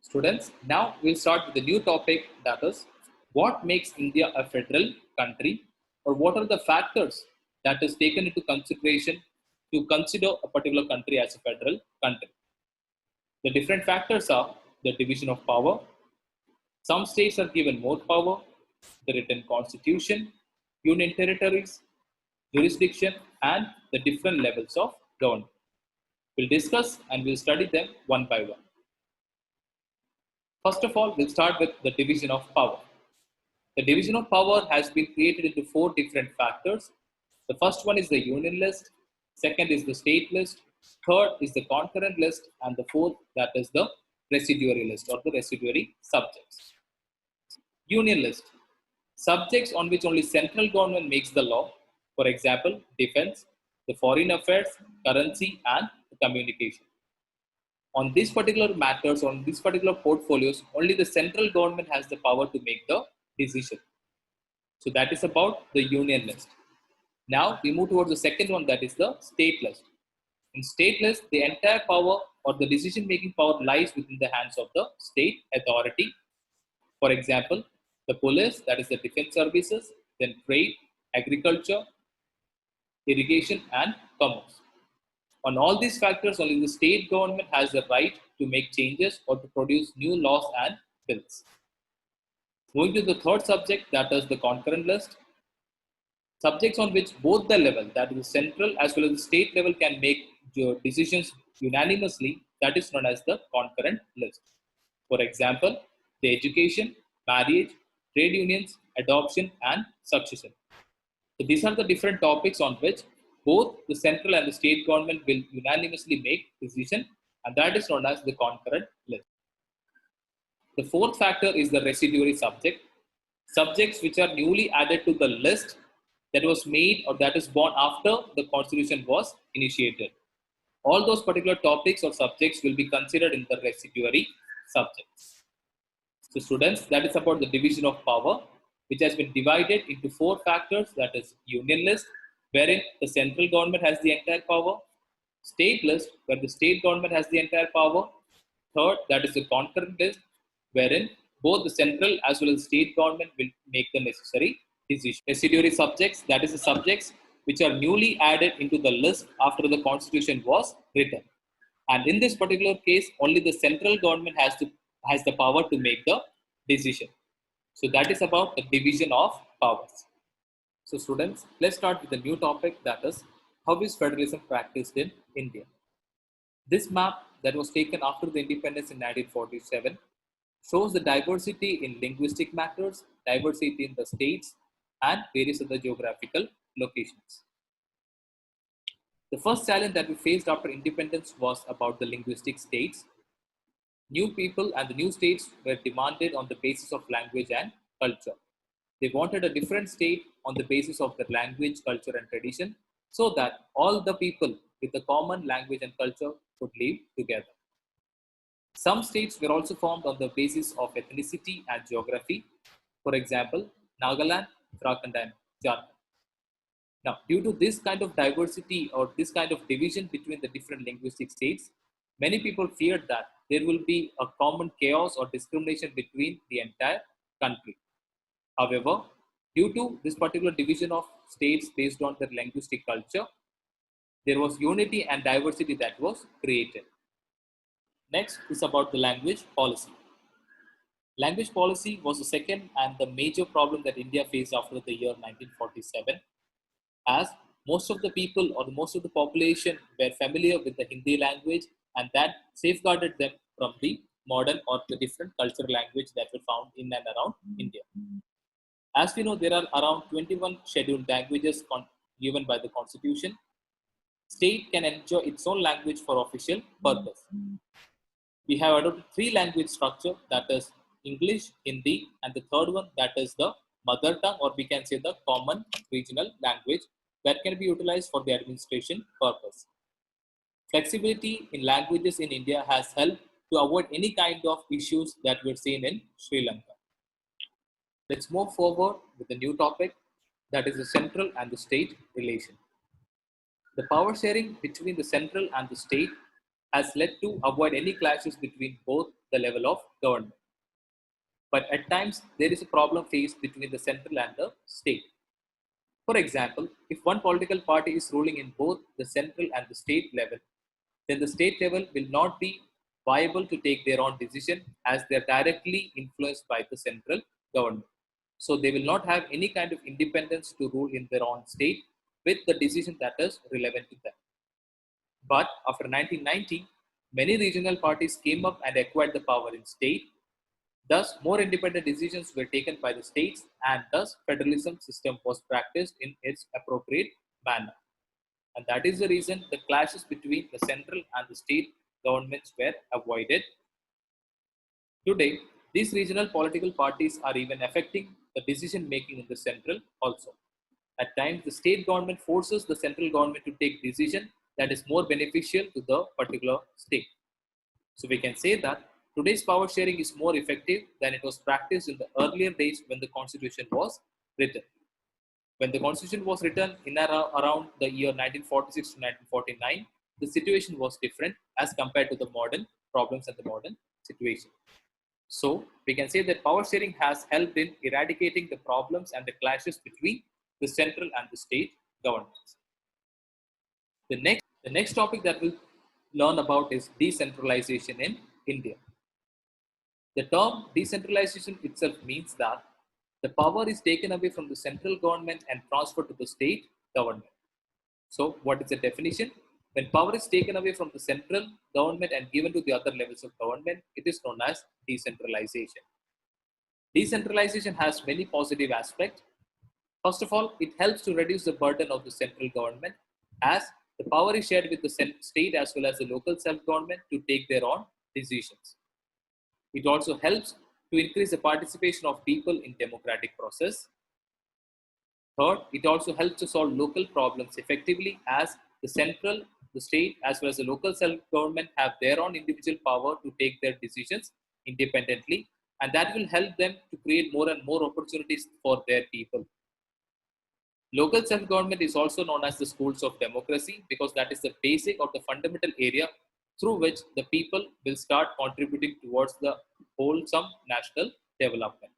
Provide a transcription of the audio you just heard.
Students, now we'll start with a new topic, that is what makes India a federal country, or what are the factors that is taken into consideration to consider a particular country as a federal country. The different factors are the division of power. Some states are given more power, the written constitution, union territories, jurisdiction, and the different levels of government. We'll discuss and we'll study them one by one. First of all, we'll start with the division of power. The division of power has been created into four different factors. The first one is the union list, second is the state list, third is the concurrent list, and the fourth, that is the residuary list or the residuary subjects. Union list. Subjects on which only central government makes the law. For example, defense, the foreign affairs, currency, and communication. On these particular matters, on these particular portfolios, only the central government has the power to make the decision. So that is about the union list. Now we move towards the second one, that is the state list. In state list, the entire power or the decision making power lies within the hands of the state authority. For example, the police, that is the defense services, then trade, agriculture, irrigation, and commerce. On all these factors, only the state government has the right to make changes or to produce new laws and bills. Moving to the third subject, that is the concurrent list. Subjects on which both the level, that is the central as well as the state level, can make decisions unanimously, that is known as the concurrent list. For example, the education, marriage, trade unions, adoption, and succession. So these are the different topics on which both the central and the state government will unanimously make decision, and that is known as the concurrent list. The fourth factor is the residuary subject. Subjects which are newly added to the list that was made or that is born after the constitution was initiated. All those particular topics or subjects will be considered in the residuary subjects. So students, that is about the division of power, which has been divided into four factors, that is union list, wherein the central government has the entire power, state list, where the state government has the entire power, third, that is the concurrent list, wherein both the central as well as state government will make the necessary decision. Residuary subjects, that is the subjects which are newly added into the list after the constitution was written. And in this particular case, only the central government has the power to make the decision. So that is about the division of powers. So students, let's start with a new topic, that is how is federalism practiced in India. This map that was taken after the independence in 1947 shows the diversity in linguistic matters, diversity in the states, and various other geographical locations. The first challenge that we faced after independence was about the linguistic states. New people and the new states were demanded on the basis of language and culture. They wanted a different state on the basis of their language, culture, and tradition, so that all the people with a common language and culture could live together. Some states were also formed on the basis of ethnicity and geography. For example, Nagaland, Uttarakhand, and Jharkhand. Now, due to this kind of diversity or this kind of division between the different linguistic states, many people feared that there will be a common chaos or discrimination between the entire country. However, due to this particular division of states based on their linguistic culture, there was unity and diversity that was created. Next is about the language policy. Language policy was the second and the major problem that India faced after the year 1947, as most of the people or most of the population were familiar with the Hindi language, and that safeguarded them from the modern or the different cultural language that were found in and around India. As we know, there are around 21 scheduled languages given by the constitution. State can enjoy its own language for official purpose. We have adopted three language structure, that is English, Hindi, and the third one, that is the mother tongue, or we can say the common regional language, that can be utilized for the administration purpose. Flexibility in languages in India has helped to avoid any kind of issues that we're seeing in Sri Lanka. Let's move forward with the new topic, that is the central and the state relation. The power sharing between the central and the state has led to avoid any clashes between both the level of government. But at times, there is a problem faced between the central and the state. For example, if one political party is ruling in both the central and the state level, then the state level will not be viable to take their own decision as they are directly influenced by the central government. So they will not have any kind of independence to rule in their own state with the decision that is relevant to them. But after 1990, many regional parties came up and acquired the power in state. Thus, more independent decisions were taken by the states, and thus federalism system was practiced in its appropriate manner. And that is the reason the clashes between the central and the state governments were avoided. Today, these regional political parties are even affecting the decision making in the central also. At times, the state government forces the central government to take decision that is more beneficial to the particular state. So we can say that today's power sharing is more effective than it was practiced in the earlier days when the constitution was written. When the constitution was written in around the year 1946 to 1949, the situation was different as compared to the modern problems and the modern situation. So we can say that power sharing has helped in eradicating the problems and the clashes between the central and the state governments. The next topic that we'll learn about is decentralization in India. The term decentralization itself means that the power is taken away from the central government and transferred to the state government. So, what is the definition? When power is taken away from the central government and given to the other levels of government, it is known as decentralization. Decentralization has many positive aspects. First of all, it helps to reduce the burden of the central government as the power is shared with the state as well as the local self-government to take their own decisions. It also helps to increase the participation of people in democratic process. Third, it also helps to solve local problems effectively as the central, the state, as well as the local self-government have their own individual power to take their decisions independently, and that will help them to create more and more opportunities for their people. Local self-government is also known as the schools of democracy because that is the basic or the fundamental area through which the people will start contributing towards the wholesome national development.